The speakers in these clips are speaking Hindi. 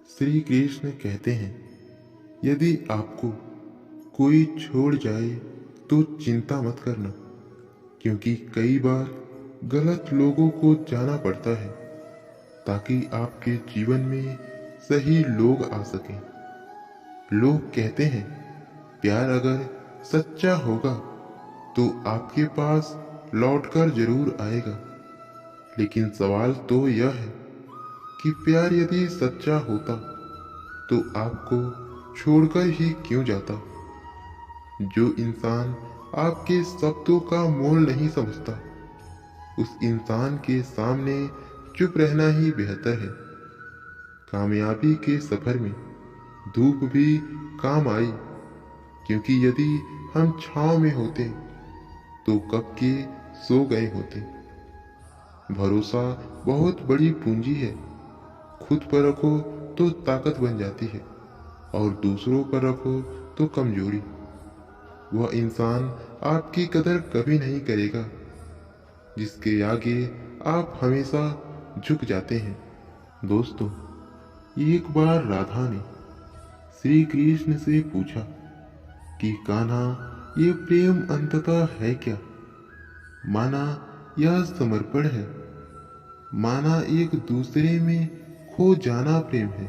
श्री कृष्ण कहते हैं, यदि आपको कोई छोड़ जाए तो चिंता मत करना, क्योंकि कई बार गलत लोगों को जाना पड़ता है ताकि आपके जीवन में सही लोग आ सकें। लोग कहते हैं, प्यार अगर सच्चा होगा तो आपके पास लौटकर जरूर आएगा। लेकिन सवाल तो यह है कि प्यार यदि सच्चा होता तो आपको छोड़कर ही क्यों जाता। जो इंसान आपके शब्दों का मोल नहीं समझता, उस इंसान के सामने चुप रहना ही बेहतर है। कामयाबी के सफर में धूप भी काम आई, क्योंकि यदि हम छांव में होते तो कब के सो गए होते। भरोसा बहुत बड़ी पूंजी है। खुद पर रखो तो ताकत बन जाती है, और दूसरों पर रखो तो कमजोरी। वह इंसान आपकी कदर कभी नहीं करेगा जिसके आगे आप हमेशा झुक जाते हैं। दोस्तों, एक बार राधा ने श्री कृष्ण से पूछा कि कान्हा, ये प्रेम अंततः है क्या? माना यह समर्पण है, माना एक दूसरे में खो जाना प्रेम है,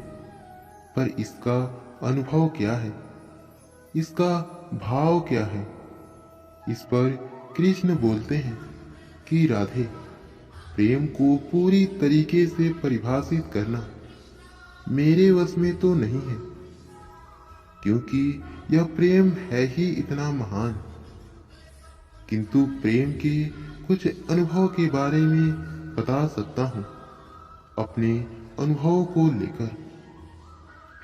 पर इसका अनुभव क्या है? इसका भाव क्या है? इस पर कृष्ण बोलते हैं कि राधे, प्रेम को पूरी तरीके से परिभाषित करना मेरे वश में तो नहीं है, क्योंकि यह प्रेम है ही इतना महान। किंतु प्रेम के कुछ अनुभव के बारे में बता सकता हूँ, अपने अनुभव को लेकर।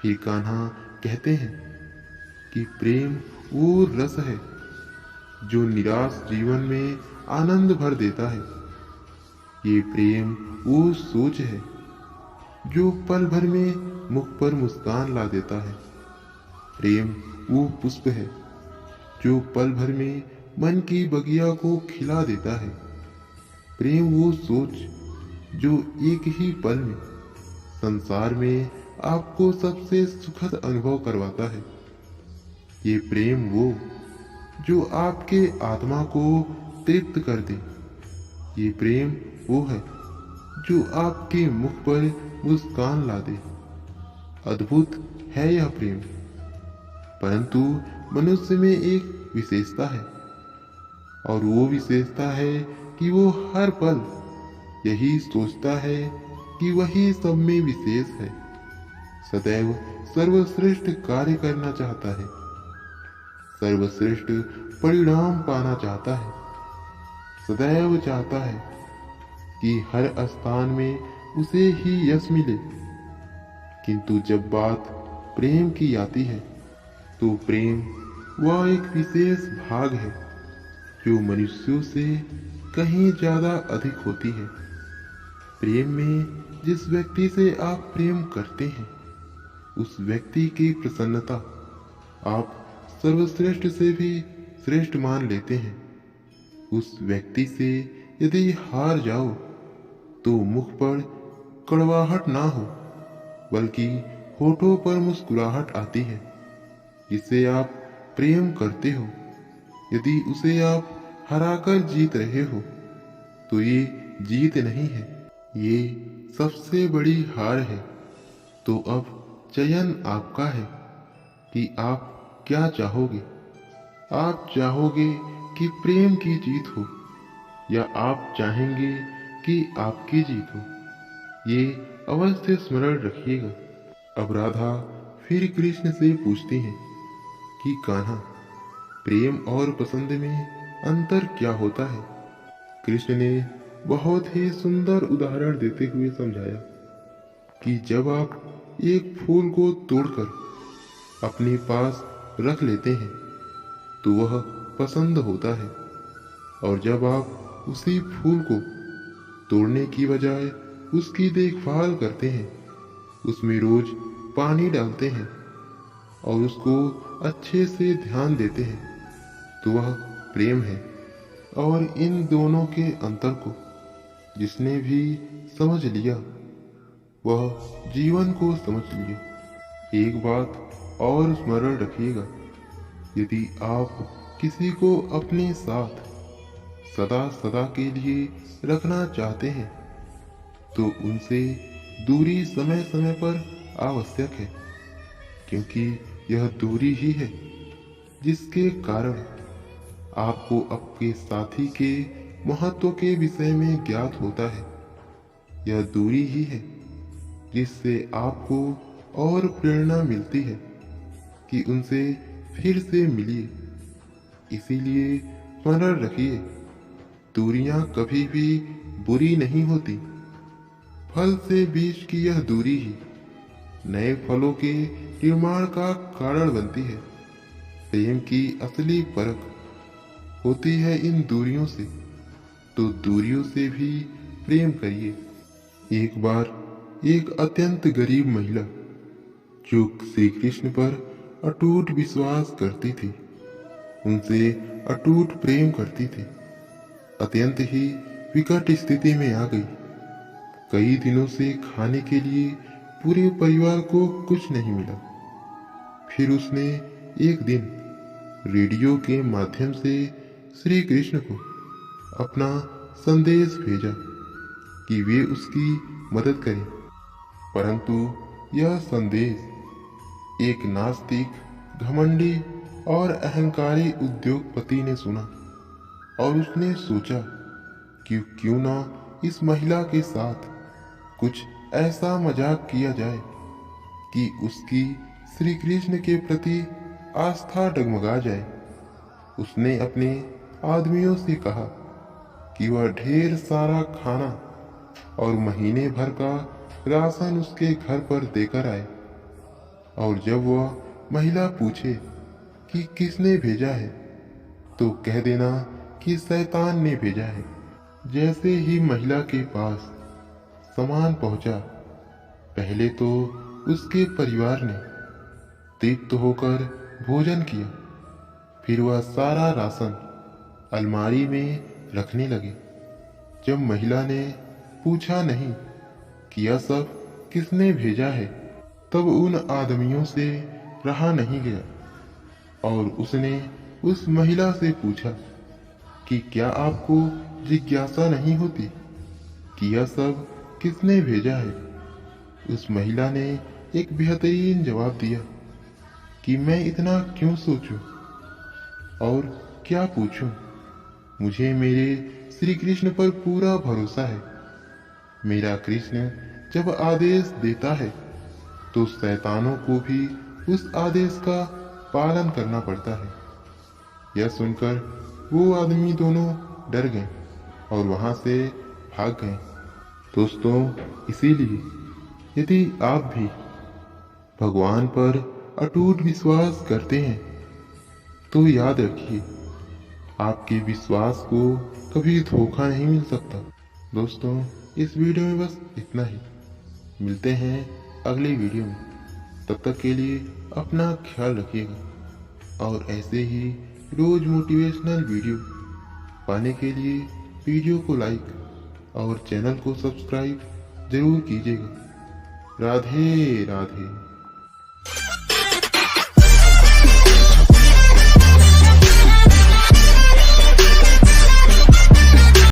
फिर कान्हा कहते हैं कि प्रेम वो रस है जो निराश जीवन में आनंद भर देता है। ये प्रेम वो सोच है जो पल भर में मुख पर मुस्कान ला देता है। प्रेम वो पुष्प है जो पल भर में मन की बगिया को खिला देता है। प्रेम वो सोच जो एक ही पल में संसार में आपको सबसे सुखद अनुभव करवाता है। ये प्रेम वो जो आपके आत्मा को तृप्त कर दे। ये प्रेम वो है जो आपके मुख पर मुस्कान ला दे। अद्भुत है यह प्रेम। परंतु मनुष्य में एक विशेषता है, और वो विशेषता है कि वो हर पल यही सोचता है कि वही सब में विशेष है। सदैव सर्वश्रेष्ठ कार्य करना चाहता है, सर्वश्रेष्ठ परिणाम पाना चाहता है। सदैव चाहता है कि हर स्थान में उसे ही यश मिले। किंतु जब बात प्रेम की आती है तो प्रेम वह एक विशेष भाग है जो मनुष्यों से कहीं ज्यादा अधिक होती है। प्रेम में जिस व्यक्ति से आप प्रेम करते हैं, उस व्यक्ति की प्रसन्नता आप सर्वश्रेष्ठ से भी श्रेष्ठ मान लेते हैं। उस व्यक्ति से यदि हार जाओ तो मुख पर कड़वाहट ना हो, बल्कि होठों पर मुस्कुराहट आती है। जिसे आप प्रेम करते हो, यदि उसे आप हराकर जीत रहे हो तो ये जीत नहीं है, ये सबसे बड़ी हार है। तो अब चयन आपका है कि आप क्या चाहोगे। आप चाहोगे कि प्रेम की जीत हो, या आप चाहेंगे कि आपकी जीत हो। ये अवश्य स्मरण रखिएगा। अब राधा फिर कृष्ण से पूछती हैं कि कान्हा, प्रेम और पसंद में अंतर क्या होता है? कृष्ण ने बहुत ही सुंदर उदाहरण देते हुए समझाया कि जब आप एक फूल को तोड़कर अपने पास रख लेते हैं तो वह पसंद होता है, और जब आप उसी फूल को तोड़ने की बजाय उसकी देखभाल करते हैं, उसमें रोज पानी डालते हैं और उसको अच्छे से ध्यान देते हैं, तो वह प्रेम है। और इन दोनों के अंतर को जिसने भी समझ लिया, वह जीवन को समझ लिए। एक बात और स्मरण रखिएगा, यदि आप किसी को अपने साथ सदा सदा के लिए रखना चाहते हैं तो उनसे दूरी समय समय पर आवश्यक है, क्योंकि यह दूरी ही है जिसके कारण आपको आपके साथी के महत्व के विषय में ज्ञात होता है। यह दूरी ही है जिससे आपको और प्रेरणा मिलती है कि उनसे फिर से मिलिए। इसीलिए स्मरण रखिए, दूरियां कभी भी बुरी नहीं होती। फल से बीज की यह दूरी ही नए फलों के निर्माण का कारण बनती है। प्रेम की असली परख होती है इन दूरियों से, तो दूरियों से भी प्रेम करिए। एक बार एक अत्यंत गरीब महिला जो श्री कृष्ण पर अटूट विश्वास करती थी, उनसे अटूट प्रेम करती थी, अत्यंत ही विकट स्थिति में आ गई। कई दिनों से खाने के लिए पूरे परिवार को कुछ नहीं मिला। फिर उसने एक दिन रेडियो के माध्यम से श्री कृष्ण को अपना संदेश भेजा कि वे उसकी मदद करें। परंतु यह संदेश एक नास्तिक, घमंडी और अहंकारी उद्योगपति ने सुना और उसने सोचा कि क्यों ना इस महिला के साथ कुछ ऐसा मजाक किया जाए कि उसकी श्री कृष्ण के प्रति आस्था डगमगा जाए। उसने अपने आदमियों से कहा कि वह ढेर सारा खाना और महीने भर का राशन उसके घर पर देकर आए, और जब वह महिला पूछे कि किसने भेजा है तो कह देना कि शैतान ने भेजा है। जैसे ही महिला के पास सामान पहुंचा, पहले तो उसके परिवार ने तृप्त होकर भोजन किया, फिर वह सारा राशन अलमारी में रखने लगे। जब महिला ने पूछा नहीं कि यह सब किसने भेजा है, तब उन आदमियों से रहा नहीं गया और उसने उस महिला से पूछा कि क्या आपको जिज्ञासा नहीं होती कि यह सब किसने भेजा है। उस महिला ने एक बेहतरीन जवाब दिया कि मैं इतना क्यों सोचूं और क्या पूछूं, मुझे मेरे श्री कृष्ण पर पूरा भरोसा है। मेरा कृष्ण जब आदेश देता है तो शैतानों को भी उस आदेश का पालन करना पड़ता है। यह सुनकर वो आदमी दोनों डर गए और वहां से भाग गए। दोस्तों, इसीलिए यदि आप भी भगवान पर अटूट विश्वास करते हैं तो याद रखिए, आपके विश्वास को कभी धोखा नहीं मिल सकता। दोस्तों, इस वीडियो में बस इतना ही। मिलते हैं अगली वीडियो में। तब तक के लिए अपना ख्याल रखिएगा और ऐसे ही रोज मोटिवेशनल वीडियो पाने के लिए वीडियो को लाइक और चैनल को सब्सक्राइब जरूर कीजिएगा। राधे राधे।